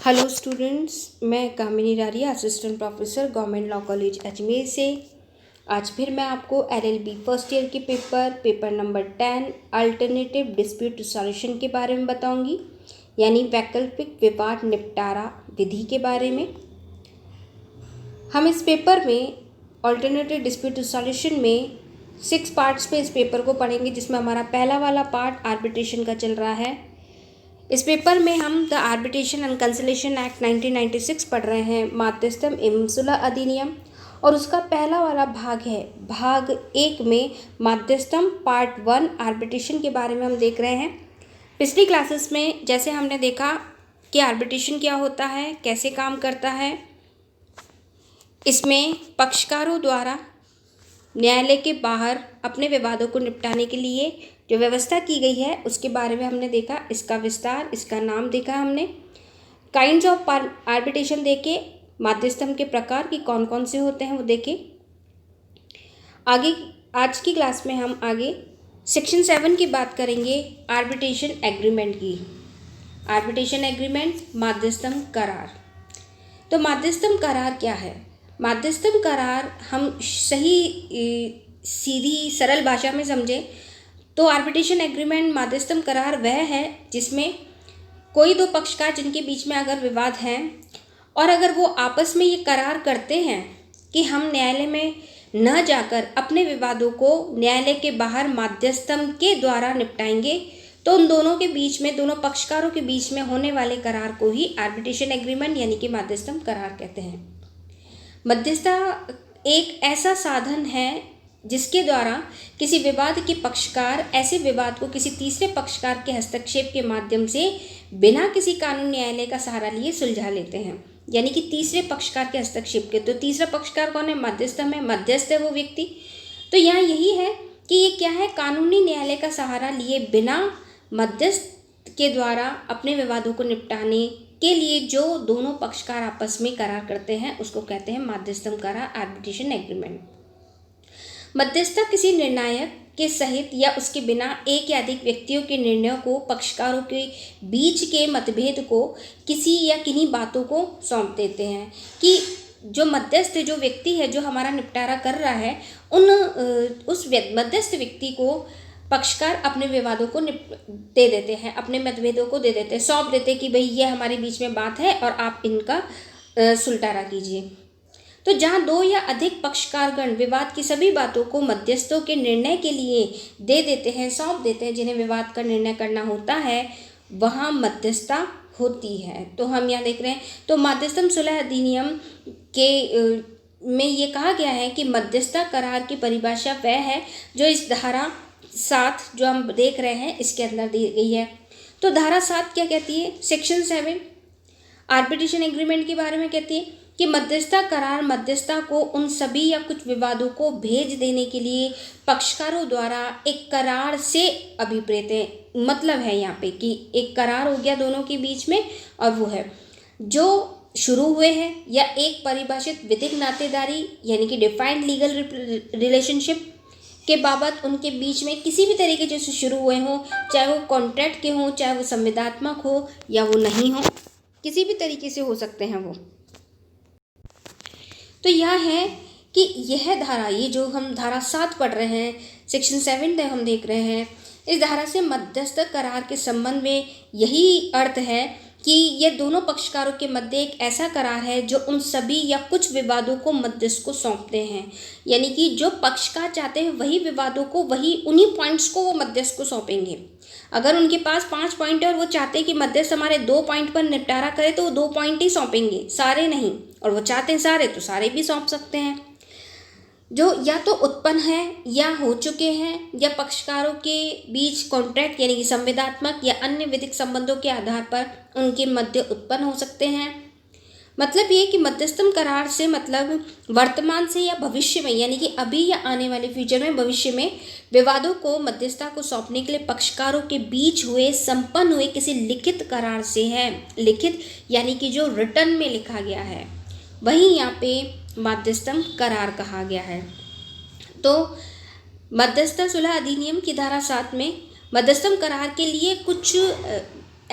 Hello students, मैं Kamini Raria, assistant professor government law college Ajmer से। आज फिर मैं आपको एलएलबी फर्स्ट ईयर के paper number 10 alternative dispute solution के बारे में बताऊंगी, यानी वैकल्पिक विवाद निपटारा विधि के बारे में। हम इस पेपर में अल्टरनेटिव डिस्प्यूट सॉल्यूशन में 6 पार्ट्स में इस पेपर को पढ़ेंगे, जिसमें हमारा पहला वाला पार्ट आर्बिट्रेशन का चल रहा है। इस पेपर में हम the arbitration and consolation act 1996 पढ़ रहे हैं, मध्यस्थम एवं सुलह अधिनियम, और उसका पहला वाला भाग है भाग 1 में मध्यस्थम पार्ट 1 आर्बिट्रेशन के बारे में हम देख रहे हैं। पिछली क्लासेस में जैसे हमने देखा कि आर्बिट्रेशन क्या होता है, कैसे काम करता है, इसमें पक्षकारों द्वारा न्यायालय के बाहर अपने विवादों को निपटाने के लिए जो व्यवस्था की गई है उसके बारे में हमने देखा। इसका विस्तार, इसका नाम देखा हमने। काइंड्स ऑफ आर्बिट्रेशन देखे, मध्यस्थम के प्रकार की कौन कौन से होते हैं वो देखे। आगे आज की क्लास में हम आगे सेक्शन 7 की बात करेंगे, आर्बिट्रेशन एग्रीमेंट की। आर्बिट्रेशन एग्रीमेंट, मध्यस्थम करार। तो मध्यस्थम करार क्या है? मध्यस्थम करार हम सीधी सरल भाषा में समझें तो आर्बिट्रेशन एग्रीमेंट, मध्यस्थम करार वह है जिसमें कोई दो पक्षकार जिनके बीच में अगर विवाद है और अगर वो आपस में ये करार करते हैं कि हम न्यायालय में न जाकर अपने विवादों को न्यायालय के बाहर मध्यस्थम के द्वारा निपटाएंगे, तो उन दोनों के बीच में, दोनों पक्षकारों के बीच में होने वाले करार को ही आर्बिट्रेशन एग्रीमेंट यानी कि मध्यस्थम करार कहते हैं। मध्यस्थता एक ऐसा साधन है जिसके द्वारा किसी विवाद के पक्षकार ऐसे विवाद को किसी तीसरे पक्षकार के हस्तक्षेप के माध्यम से बिना किसी कानून न्यायालय का सहारा लिए सुलझा लेते हैं, यानी कि तीसरे पक्षकार के हस्तक्षेप के। तो तीसरा पक्षकार कौन है? मध्यस्थम है, मध्यस्थ है वो व्यक्ति। तो यहाँ यही है कि ये क्या है, कानूनी न्यायालय का सहारा लिए बिना मध्यस्थ के द्वारा अपने विवादों को निपटाने के लिए जो दोनों पक्षकार आपस में करार करते हैं उसको कहते हैं मध्यस्थम करार, आर्बिट्रेशन एग्रीमेंट। मध्यस्थता किसी निर्णायक के सहित या उसके बिना एक या अधिक व्यक्तियों के निर्णयों को, पक्षकारों के बीच के मतभेद को, किसी या किन्हीं बातों को सौंप देते हैं कि जो मध्यस्थ, जो व्यक्ति है जो हमारा निपटारा कर रहा है, उस मध्यस्थ व्यक्ति को पक्षकार अपने विवादों को दे देते हैं, अपने मतभेदों को दे देते हैं, सौंप देते हैं कि भाई ये हमारे बीच में बात है और आप इनका सुलटारा कीजिए। तो जहाँ दो या अधिक पक्षकारगण विवाद की सभी बातों को मध्यस्थों के निर्णय के लिए दे देते हैं, सौंप देते हैं, जिन्हें विवाद का निर्णय करना होता है, वहाँ मध्यस्थता होती है। तो हम यहाँ देख रहे हैं, तो मध्यस्थम सुलह अधिनियम के में ये कहा गया है कि मध्यस्थता करार की परिभाषा वह है जो इस धारा 7 जो हम देख रहे हैं इसके अंदर दी गई है। तो धारा 7 क्या कहती है? सेक्शन 7 आर्बिट्रेशन एग्रीमेंट के बारे में कहती है कि मध्यस्थता करार मध्यस्थता को उन सभी या कुछ विवादों को भेज देने के लिए पक्षकारों द्वारा एक करार से अभिप्रेत है। मतलब है यहाँ पे कि एक करार हो गया दोनों के बीच में, और वो है जो शुरू हुए हैं या एक परिभाषित विधिक नातेदारी यानी कि डिफाइंड लीगल रिलेशनशिप के बाबत उनके बीच में किसी भी तरीके से शुरू हुए हों, चाहे वो कॉन्ट्रैक्ट के हों, चाहे वो संविदात्मक हो या वो नहीं हो, किसी भी तरीके से हो सकते हैं वो। तो यह है कि यह धारा, ये जो हम धारा 7 पढ़ रहे हैं, सेक्शन 7 तक हम देख रहे हैं, इस धारा से मध्यस्थ करार के संबंध में यही अर्थ है कि ये दोनों पक्षकारों के मध्य एक ऐसा करार है जो उन सभी या कुछ विवादों को मध्यस्थ को सौंपते हैं, यानी कि जो पक्षकार चाहते हैं वही विवादों को, वही उन्हीं पॉइंट्स को वो मध्यस्थ को सौंपेंगे। अगर उनके पास 5 पॉइंट है और वो चाहते हैं कि मध्यस्थ हमारे 2 पॉइंट पर निपटारा करे, तो वो 2 पॉइंट ही सौंपेंगे, सारे नहीं। और वो चाहते हैं सारे, तो सारे भी सौंप सकते हैं, जो या तो उत्पन्न है या हो चुके हैं या पक्षकारों के बीच कॉन्ट्रैक्ट यानी कि संविदात्मक या अन्य विधिक संबंधों के आधार पर उनके मध्य उत्पन्न हो सकते हैं। मतलब ये कि मध्यस्थम करार से मतलब वर्तमान से या भविष्य में, यानी कि अभी या आने वाले फ्यूचर में, भविष्य में विवादों को मध्यस्थता को सौंपने के लिए पक्षकारों के बीच हुए, संपन्न हुए किसी लिखित करार से है। लिखित यानी कि जो रिटर्न में लिखा गया है, वही यहाँ पे मध्यस्थम करार कहा गया है। तो मध्यस्थता सुलह अधिनियम की धारा 7 में मध्यस्थम करार के लिए कुछ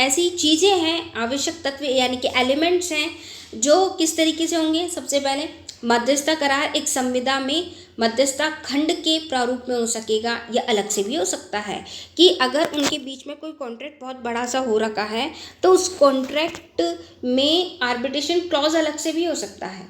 ऐसी चीज़ें हैं, आवश्यक तत्व यानी कि एलिमेंट्स हैं, जो किस तरीके से होंगे। सबसे पहले मध्यस्थता करार एक संविदा में मध्यस्थता खंड के प्रारूप में हो सकेगा, या अलग से भी हो सकता है कि अगर उनके बीच में कोई कॉन्ट्रैक्ट बहुत बड़ा सा हो रखा है तो उस कॉन्ट्रैक्ट में आर्बिट्रेशन क्लॉज अलग से भी हो सकता है।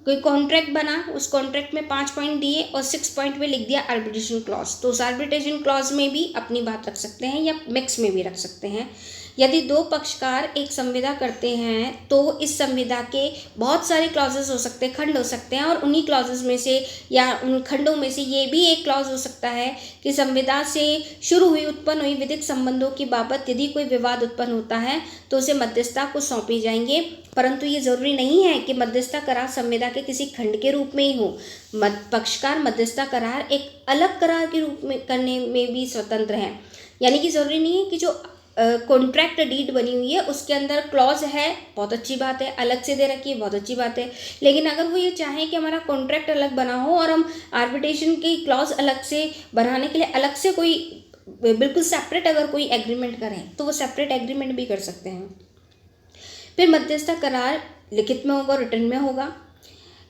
कोई कॉन्ट्रैक्ट बना, उस कॉन्ट्रैक्ट में 5 पॉइंट दिए और 6 पॉइंट में लिख दिया आर्बिट्रेशन क्लॉज, तो उस आर्बिट्रेशन क्लॉज में भी अपनी बात रख सकते हैं या मिक्स में भी रख सकते हैं। यदि दो पक्षकार एक संविदा करते हैं तो इस संविदा के बहुत सारे क्लॉजेस हो सकते हैं, खंड हो सकते हैं, और उन्हीं क्लॉजेस में से या उन खंडों में से ये भी एक क्लॉज हो सकता है कि संविदा से शुरू हुई उत्पन्न हुई विधिक संबंधों की बाबत यदि कोई विवाद उत्पन्न होता है तो उसे मध्यस्थता को सौंपे जाएंगे। परंतु ये जरूरी नहीं है कि मध्यस्थता करार संविदा के किसी खंड के रूप में ही हो। पक्षकार मध्यस्थता करार एक अलग करार के रूप में करने में भी स्वतंत्र हैं, यानी कि जरूरी नहीं है कि जो कॉन्ट्रैक्ट डीड बनी हुई है उसके अंदर क्लॉज है, बहुत अच्छी बात है, अलग से दे रखी है, बहुत अच्छी बात है। लेकिन अगर वो ये चाहें कि हमारा कॉन्ट्रैक्ट अलग बना हो और हम आर्बिट्रेशन की क्लॉज अलग से बनाने के लिए अलग से कोई बिल्कुल सेपरेट अगर कोई एग्रीमेंट करें तो वो सेपरेट एग्रीमेंट भी कर सकते हैं। फिर मध्यस्थता करार लिखित में होगा, रिटर्न में होगा।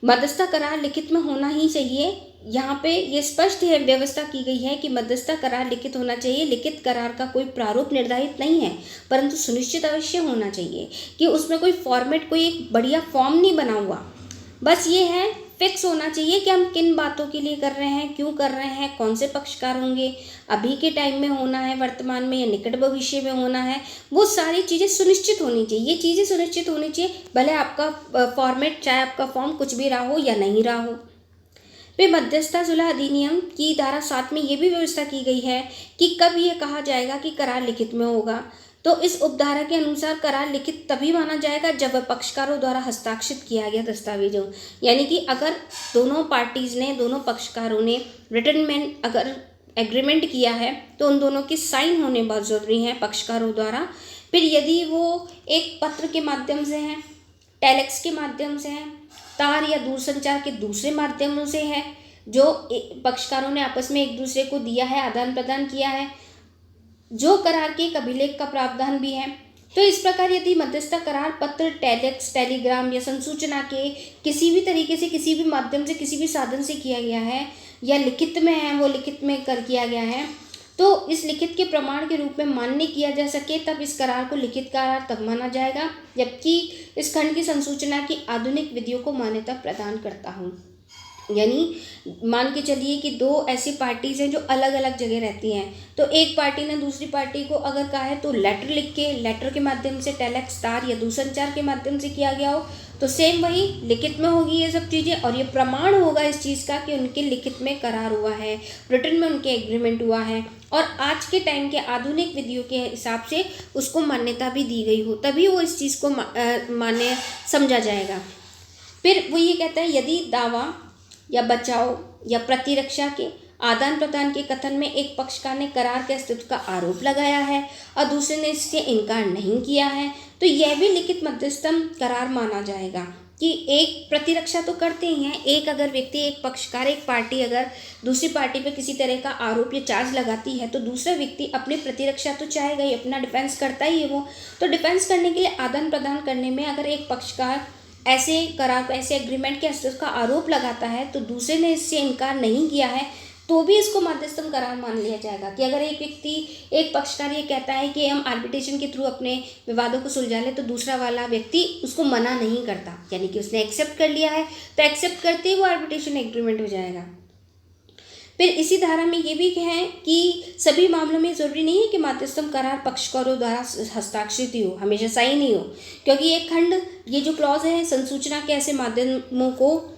मध्यस्थता करार लिखित में होना ही चाहिए। यहाँ पे ये स्पष्ट है, व्यवस्था की गई है कि मध्यस्थता करार लिखित होना चाहिए। लिखित करार का कोई प्रारूप निर्धारित नहीं है, परंतु सुनिश्चित अवश्य होना चाहिए कि उसमें कोई फॉर्मेट, कोई एक बढ़िया फॉर्म नहीं बना हुआ। बस ये है, फिक्स होना चाहिए कि हम किन बातों के लिए कर रहे हैं, क्यों कर रहे हैं, कौन से पक्षकार होंगे, अभी के टाइम में होना है, वर्तमान में या निकट भविष्य में होना है, वो सारी चीज़ें सुनिश्चित होनी चाहिए। ये चीज़ें सुनिश्चित होनी चाहिए, भले आपका फॉर्मेट चाहे आपका फॉर्म कुछ भी रहा हो या नहीं रहा हो। फिर मध्यस्थता सुलह अधिनियम की धारा 7 में ये भी व्यवस्था की गई है कि कब ये कहा जाएगा कि करार लिखित में होगा। तो इस उपधारा के अनुसार करार लिखित तभी माना जाएगा जब वह पक्षकारों द्वारा हस्ताक्षरित किया गया दस्तावेज हो, यानी कि अगर दोनों पार्टीज ने, दोनों पक्षकारों ने रिटन में अगर एग्रीमेंट किया है तो उन दोनों की साइन होने बहुत ज़रूरी है पक्षकारों द्वारा। फिर यदि वो एक पत्र के माध्यम से है, टेलेक्स के माध्यम से है, तार या दूरसंचार के दूसरे माध्यमों से है, जो पक्षकारों ने आपस में एक दूसरे को दिया है, आदान प्रदान किया है, जो करार के एक अभिलेख का प्रावधान भी है। तो इस प्रकार यदि मध्यस्थता करार पत्र, टेलेक्स, टेलीग्राम या संसूचना के किसी भी तरीके से, किसी भी माध्यम से, किसी भी साधन से किया गया है या लिखित में है, वो लिखित में कर किया गया है, तो इस लिखित के प्रमाण के रूप में मान्य किया जा सके तब इस करार को लिखित करार तब माना जाएगा जबकि इस खंड की संसूचना की आधुनिक विधियों को मान्यता प्रदान करता हूँ। यानी मान के चलिए कि दो ऐसी पार्टीज़ हैं जो अलग अलग जगह रहती हैं, तो एक पार्टी ने दूसरी पार्टी को अगर कहा है तो लेटर लिख के, लेटर के माध्यम से, टेलेक्स, तार या दूरसंचार के माध्यम से किया गया हो, तो सेम वही लिखित में होगी ये सब चीज़ें, और ये प्रमाण होगा इस चीज़ का कि उनके लिखित में करार हुआ है, रिटन में उनके एग्रीमेंट हुआ है, और आज के टाइम के आधुनिक विधियों के हिसाब से उसको मान्यता भी दी गई हो, तभी वो इस चीज़ को मान्य समझा जाएगा। फिर वो ये कहता है यदि दावा या बचाव या प्रतिरक्षा के आदान प्रदान के कथन में एक पक्षकार ने करार के अस्तित्व का आरोप लगाया है और दूसरे ने इससे इनकार नहीं किया है, तो यह भी लिखित मध्यस्थम करार माना जाएगा कि एक प्रतिरक्षा तो करते ही हैं। एक अगर व्यक्ति, एक पक्षकार, एक पार्टी अगर दूसरी पार्टी पे किसी तरह का आरोप या चार्ज लगाती है तो दूसरा व्यक्ति अपनी प्रतिरक्षा तो चाहेगा ही, अपना डिफेंस करता ही है वो। तो डिफेंस करने के लिए आदान प्रदान करने में अगर एक पक्षकार ऐसे करार, ऐसे एग्रीमेंट के अस्तित्व का आरोप लगाता है तो दूसरे ने इससे इनकार नहीं किया है तो भी इसको मध्यस्थम करार मान लिया जाएगा। कि अगर एक व्यक्ति, एक पक्षकार ये कहता है कि हम आर्बिट्रेशन के थ्रू अपने विवादों को सुलझा लें, तो दूसरा वाला व्यक्ति उसको मना नहीं करता, यानी कि उसने एक्सेप्ट कर लिया है, तो एक्सेप्ट करते ही वो आर्बिट्रेशन एग्रीमेंट हो जाएगा। फिर इसी धारा में ये भी है कि सभी मामलों में ज़रूरी नहीं है कि मध्यस्थम करार पक्षकारों द्वारा हस्ताक्षरित ही हो, हमेशा साइन ही हो, क्योंकि ये खंड, ये जो क्लॉज है संसूचना के ऐसे माध्यमों को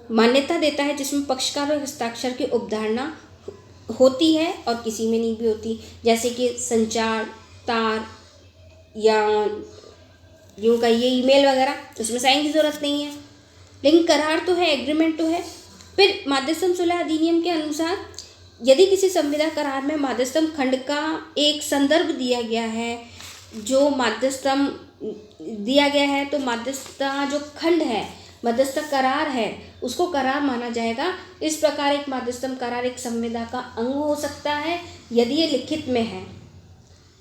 मान्यता देता है जिसमें पक्षकार और हस्ताक्षर की उपधारणा होती है और किसी में नहीं भी होती, जैसे कि संचार, तार या यूँ कहिए ईमेल वगैरह, उसमें साइन की ज़रूरत नहीं है, लेकिन करार तो है, एग्रीमेंट तो है। फिर मध्यस्थम सुलह अधिनियम के अनुसार यदि किसी संविदा करार में मध्यस्थम खंड का एक संदर्भ दिया गया है, जो मध्यस्थम दिया गया है, तो मध्यस्थता जो खंड है, मध्यस्थता करार है, उसको करार माना जाएगा। इस प्रकार एक मध्यस्थम करार एक संविदा का अंग हो सकता है यदि ये लिखित में है।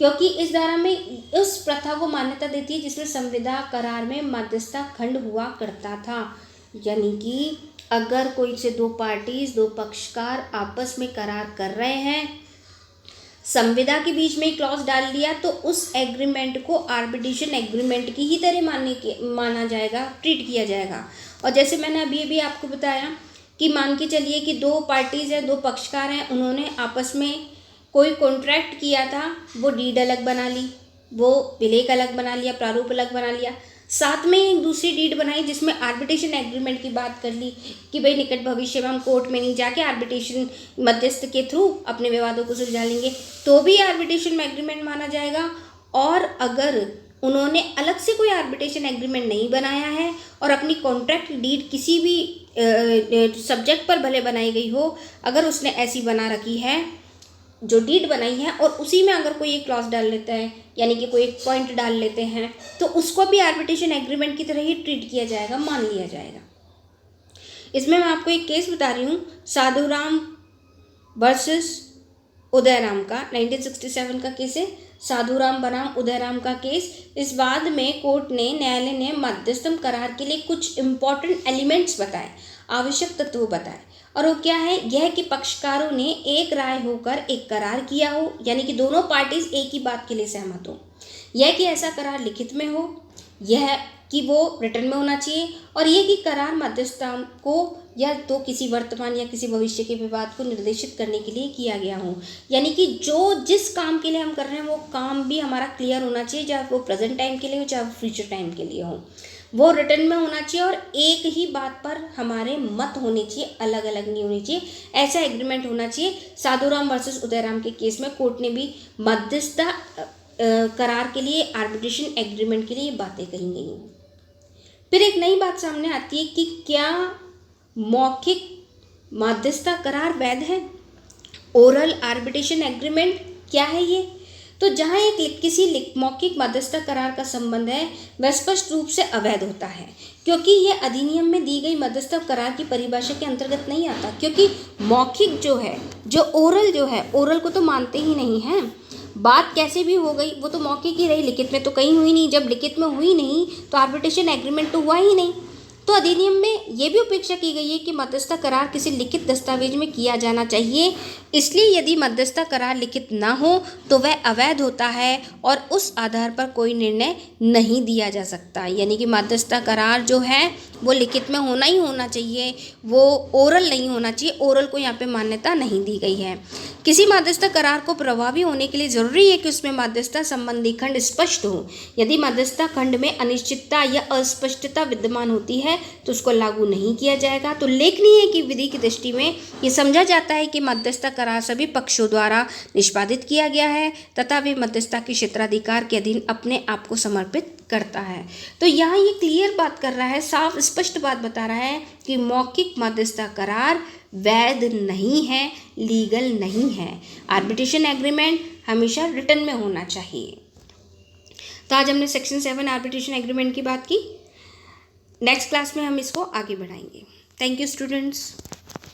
क्योंकि इस धारा में उस प्रथा को मान्यता देती है जिसमें संविदा करार में मध्यस्थता खंड हुआ करता था। यानी कि अगर कोई से दो पार्टीज, दो पक्षकार आपस में करार कर रहे हैं, संविदा के बीच में क्लॉज डाल दिया, तो उस एग्रीमेंट को आर्बिट्रेशन एग्रीमेंट की ही तरह माना जाएगा, ट्रीट किया जाएगा। और जैसे मैंने अभी आपको बताया कि मान के चलिए कि दो पार्टीज़ हैं, दो पक्षकार हैं, उन्होंने आपस में कोई कॉन्ट्रैक्ट किया था, वो डीड अलग बना ली, वो विलेख अलग बना लिया, प्रारूप अलग बना लिया, साथ में एक दूसरी डीड बनाई जिसमें आर्बिट्रेशन एग्रीमेंट की बात कर ली कि भाई निकट भविष्य में हम कोर्ट में नहीं जाके आर्बिट्रेशन मध्यस्थ के थ्रू अपने विवादों को सुलझा लेंगे, तो भी आर्बिट्रेशन एग्रीमेंट माना जाएगा। और अगर उन्होंने अलग से कोई आर्बिट्रेशन एग्रीमेंट नहीं बनाया है और अपनी कॉन्ट्रैक्ट डीड किसी भी सब्जेक्ट पर भले बनाई गई हो, अगर उसने ऐसी बना रखी है जो डीड बनाई है और उसी में अगर कोई एक क्लॉज डाल लेता है, यानी कि कोई एक पॉइंट डाल लेते हैं, तो उसको भी आर्बिट्रेशन एग्रीमेंट की तरह ही ट्रीट किया जाएगा, मान लिया जाएगा। इसमें मैं आपको एक केस बता रही हूँ, साधुराम वर्सेस उदयराम का 1967 का केस है, साधुराम बनाम उदयराम का केस। इस बाद में कोर्ट ने, न्यायालय ने मध्यस्थम करार के लिए कुछ इंपॉर्टेंट एलिमेंट्स बताए, आवश्यक तत्व बताए, और वो क्या है, यह कि पक्षकारों ने एक राय होकर एक करार किया हो, यानी कि दोनों पार्टीज एक ही बात के लिए सहमत हो, यह कि ऐसा करार लिखित में हो, यह कि वो रिटर्न में होना चाहिए, और ये कि करार मध्यस्थता को या तो किसी वर्तमान या किसी भविष्य के विवाद को निर्देशित करने के लिए किया गया हो, यानी कि जो जिस काम के लिए हम कर रहे हैं वो काम भी हमारा क्लियर होना चाहिए, चाहे वो प्रेजेंट टाइम के लिए हो चाहे वो फ्यूचर टाइम के लिए हो, वो रिटर्न में होना चाहिए और एक ही बात पर हमारे मत होने चाहिए, अलग अलग नहीं होनी चाहिए, ऐसा एग्रीमेंट होना चाहिए। साधुराम वर्सेस उदयराम के केस में कोर्ट ने भी मध्यस्थता करार के लिए, आर्बिट्रेशन एग्रीमेंट के लिए ये बातें कही गई हैं। फिर एक नई बात सामने आती है कि क्या मौखिक मध्यस्थता करार वैध है, ओरल आर्बिट्रेशन एग्रीमेंट क्या है ये। तो जहाँ एक किसी मौखिक मध्यस्थता करार का संबंध है वह स्पष्ट रूप से अवैध होता है, क्योंकि यह अधिनियम में दी गई मध्यस्थता करार की परिभाषा के अंतर्गत नहीं आता, क्योंकि मौखिक जो है, जो ओरल जो है, ओरल को तो मानते ही नहीं हैं, बात कैसे भी हो गई वो तो मौखिक ही रही, लिखित में तो कहीं हुई नहीं, जब लिखित में हुई नहीं तो आर्बिट्रेशन एग्रीमेंट तो हुआ ही नहीं। तो अधिनियम में ये भी उपेक्षा की गई है कि मध्यस्थता करार किसी लिखित दस्तावेज में किया जाना चाहिए, इसलिए यदि मध्यस्थता करार लिखित ना हो तो वह अवैध होता है और उस आधार पर कोई निर्णय नहीं दिया जा सकता। यानी कि मध्यस्थता करार जो है वो लिखित में होना ही होना चाहिए, वो ओरल नहीं होना चाहिए, ओरल को यहाँ पे मान्यता नहीं दी गई है। किसी मध्यस्थता करार को प्रभावी होने के लिए जरूरी है कि उसमें मध्यस्थता संबंधी खंड स्पष्ट हो। यदि मध्यस्थता खंड में अनिश्चितता या अस्पष्टता विद्यमान होती है तो उसको लागू नहीं किया जाएगा। तो उल्लेखनीय है कि विधि की दृष्टि में ये समझा जाता है कि मध्यस्थता करार सभी पक्षों द्वारा निष्पादित किया गया है तथा वे मध्यस्थता के क्षेत्राधिकार के अधीन अपने आप को समर्पित करता है। तो यहाँ ये क्लियर बात कर रहा है, साफ स्पष्ट बात बता रहा है कि मौखिक मध्यस्थता करार वैध नहीं है, लीगल नहीं है। आर्बिट्रेशन एग्रीमेंट हमेशा रिटर्न में होना चाहिए। तो आज हमने सेक्शन 7 आर्बिट्रेशन एग्रीमेंट की बात की। नेक्स्ट क्लास में हम इसको आगे बढ़ाएंगे। Thank you students.